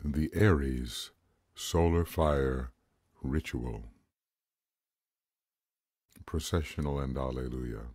The Aries Solar Fire Ritual. Processional and Alleluia.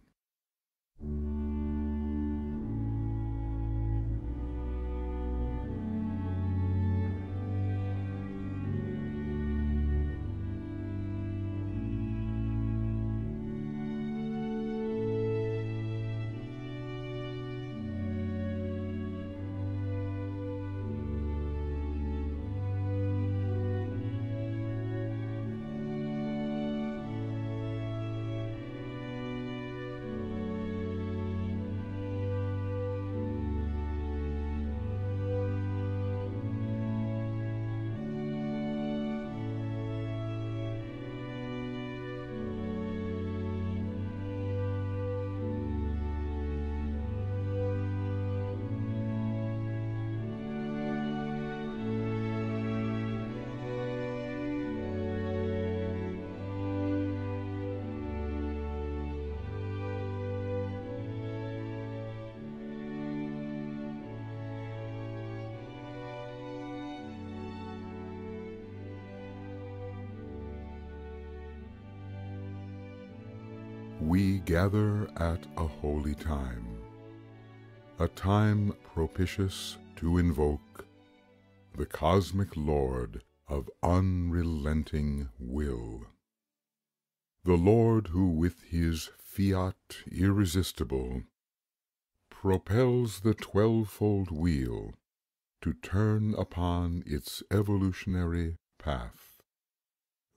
We gather at a holy time, a time propitious to invoke the cosmic Lord of unrelenting will, the Lord who with his fiat irresistible propels the 12-fold wheel to turn upon its evolutionary path,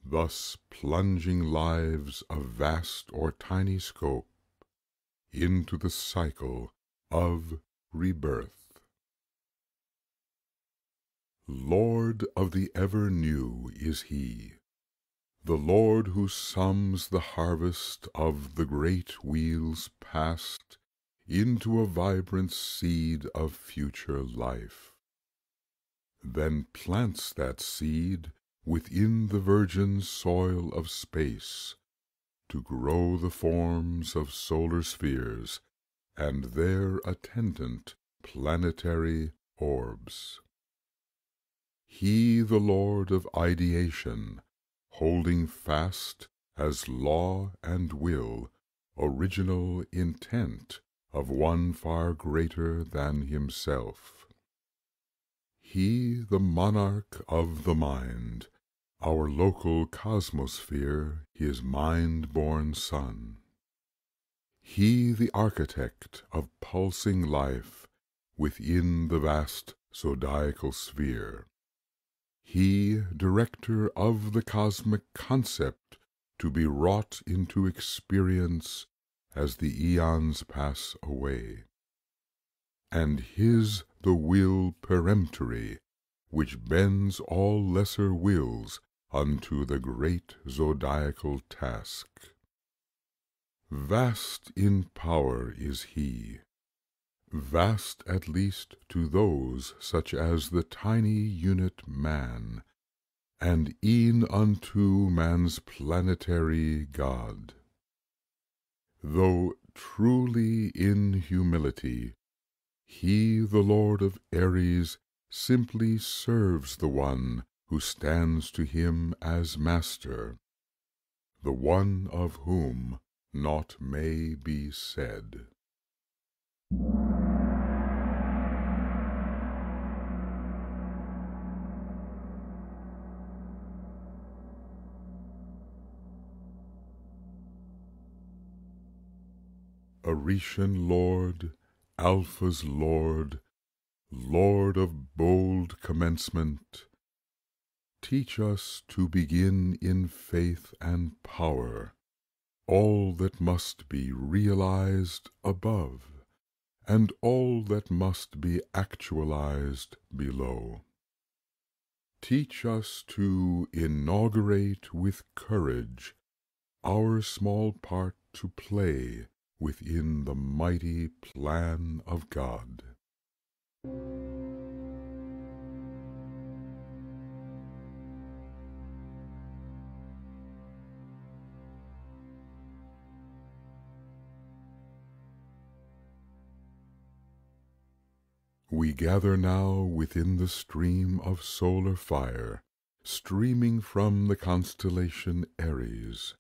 thus plunging lives of vast or tiny scope into the cycle of rebirth. Lord of the ever-new is he, the Lord who sums the harvest of the great wheels past into a vibrant seed of future life, then plants that seed within the virgin soil of space to grow the forms of solar spheres and their attendant planetary orbs. He, the Lord of ideation, holding fast as law and will original intent of one far greater than himself. He, the monarch of the mind, our local cosmosphere, his mind-born son. He, the architect of pulsing life within the vast zodiacal sphere. He, director of the cosmic concept to be wrought into experience as the eons pass away. And his the will peremptory, which bends all lesser wills unto the great zodiacal task. Vast in power is he, vast at least to those such as the tiny unit man, and e'en unto man's planetary God. Though truly in humility, he, the Lord of Aries, simply serves the one who stands to him as master, the one of whom naught may be said. Aretian Lord, Alpha's Lord, Lord of bold commencement, teach us to begin in faith and power all that must be realized above, and all that must be actualized below. Teach us to inaugurate with courage our small part to play within the mighty plan of God. We gather now within the stream of solar fire, streaming from the constellation Aries.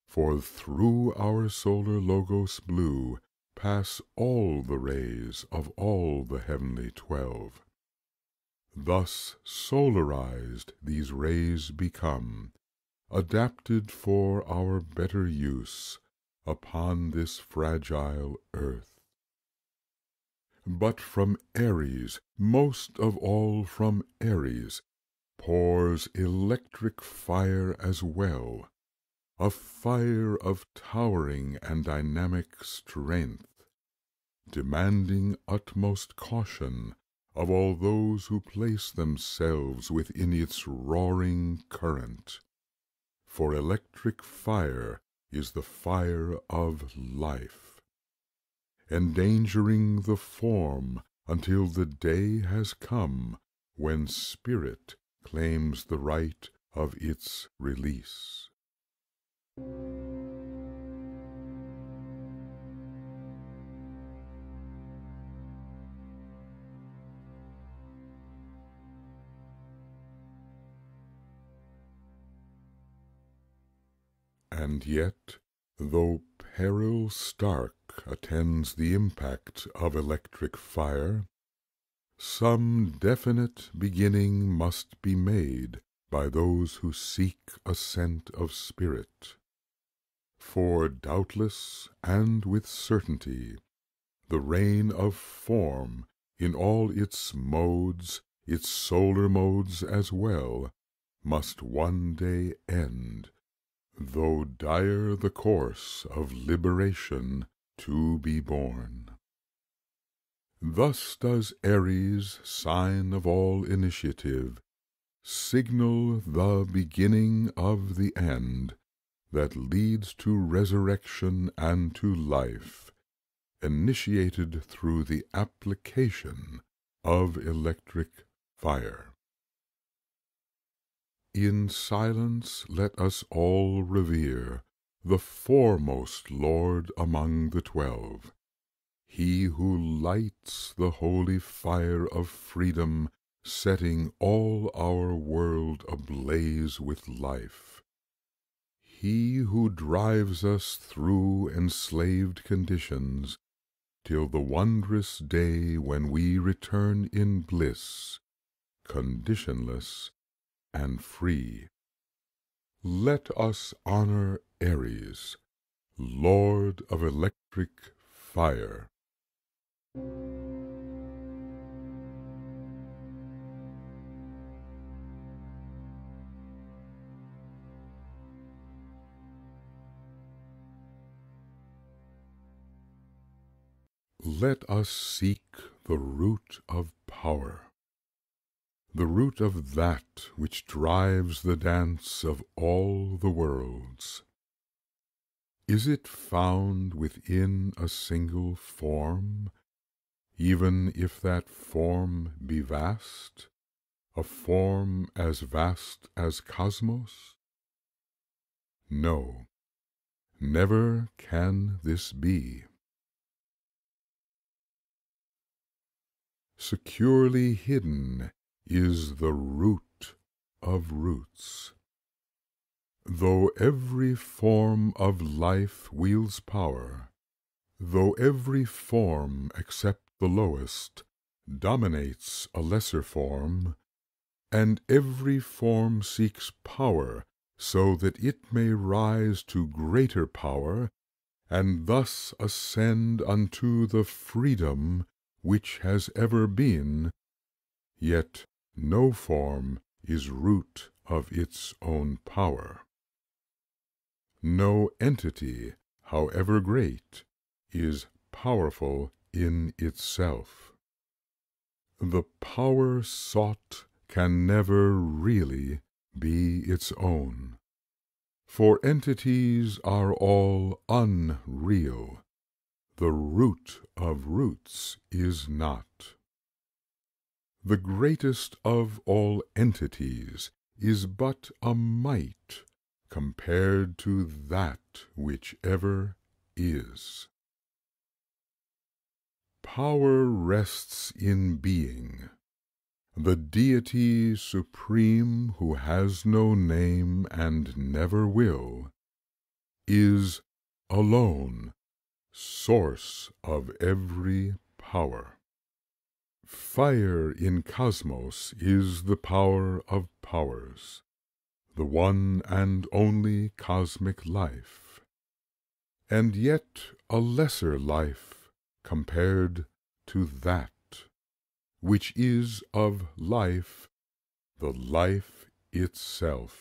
For through our solar logos blue pass all the rays of all the heavenly 12. Thus solarized these rays become, adapted for our better use upon this fragile earth. But from Aries, most of all from Aries, pours electric fire as well, a fire of towering and dynamic strength, demanding utmost caution of all those who place themselves within its roaring current. For electric fire is the fire of life, endangering the form until the day has come when spirit claims the right of its release. And yet, though peril stark attends the impact of electric fire, some definite beginning must be made by those who seek ascent of spirit. For doubtless and with certainty, the reign of form in all its modes, its solar modes as well, must one day end, though dire the course of liberation to be born. Thus does Aries, sign of all initiative, signal the beginning of the end that leads to resurrection and to life, initiated through the application of electric fire. In silence let us all revere the foremost Lord among the 12, he who lights the holy fire of freedom, setting all our world ablaze with life. He who drives us through enslaved conditions, till the wondrous day when we return in bliss, conditionless and free. Let us honor Aries, Lord of electric fire. Let us seek the root of power, the root of that which drives the dance of all the worlds. Is it found within a single form, even if that form be vast, a form as vast as cosmos? No, never can this be. Securely hidden is the root of roots. Though every form of life wields power, though every form except the lowest dominates a lesser form, and every form seeks power so that it may rise to greater power, and thus ascend unto the freedom which has ever been, yet no form is root of its own power. No entity, however great, is powerful in itself. The power sought can never really be its own, for entities are all unreal. The root of roots is not. The greatest of all entities is but a mite compared to that which ever is. power rests in being. The deity supreme, who has no name and never will, is alone source of every power. Fire in cosmos is the power of powers, the one and only cosmic life, and yet a lesser life compared to that, which is of life, the life itself.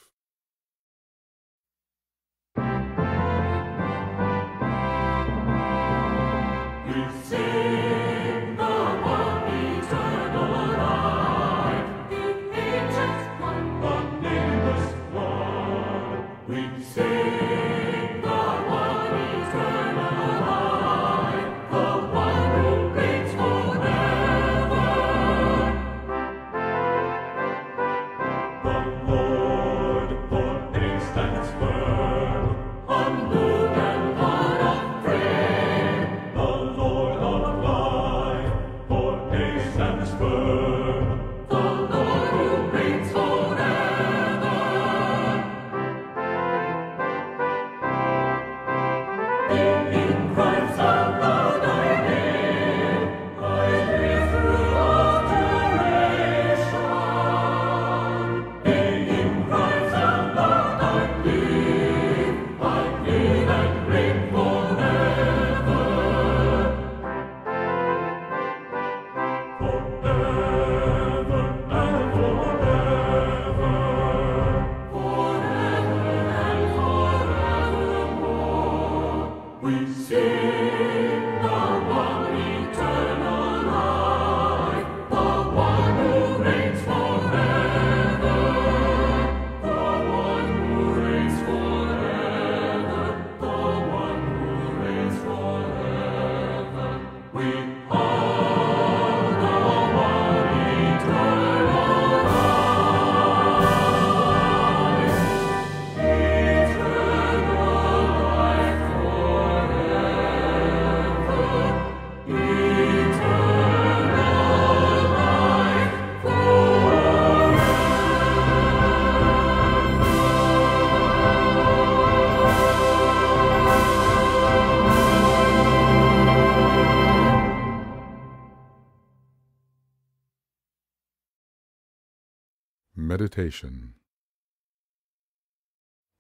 Meditation.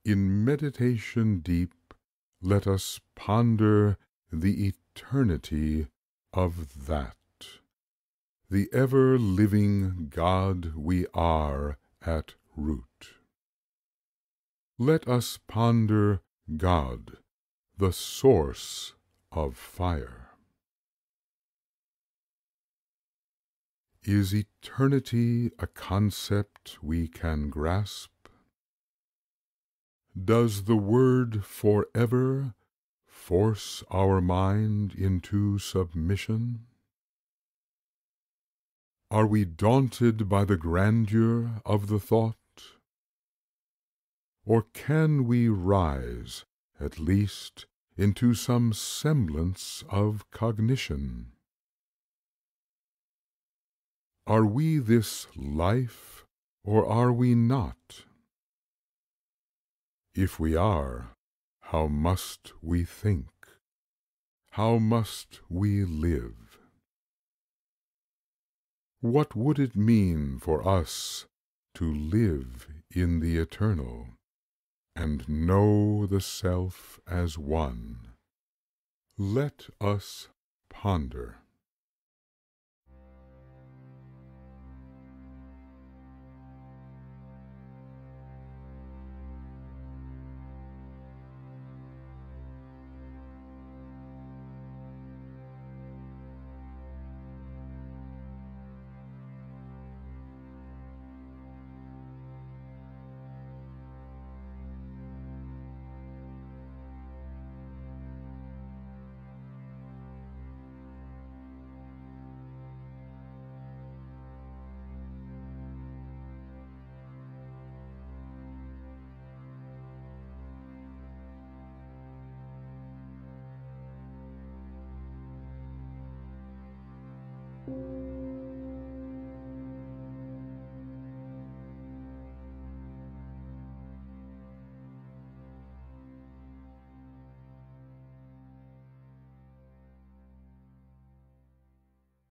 In meditation deep, let us ponder the eternity of that, the ever-living God we are at root. Let us ponder God, the source of fire. Is eternity a concept we can grasp? Does the word forever force our mind into submission? Are we daunted by the grandeur of the thought? Or can we rise, at least, into some semblance of cognition? Are we this life, or are we not? If we are, how must we think? How must we live? What would it mean for us to live in the eternal, and know the self as one? Let us ponder.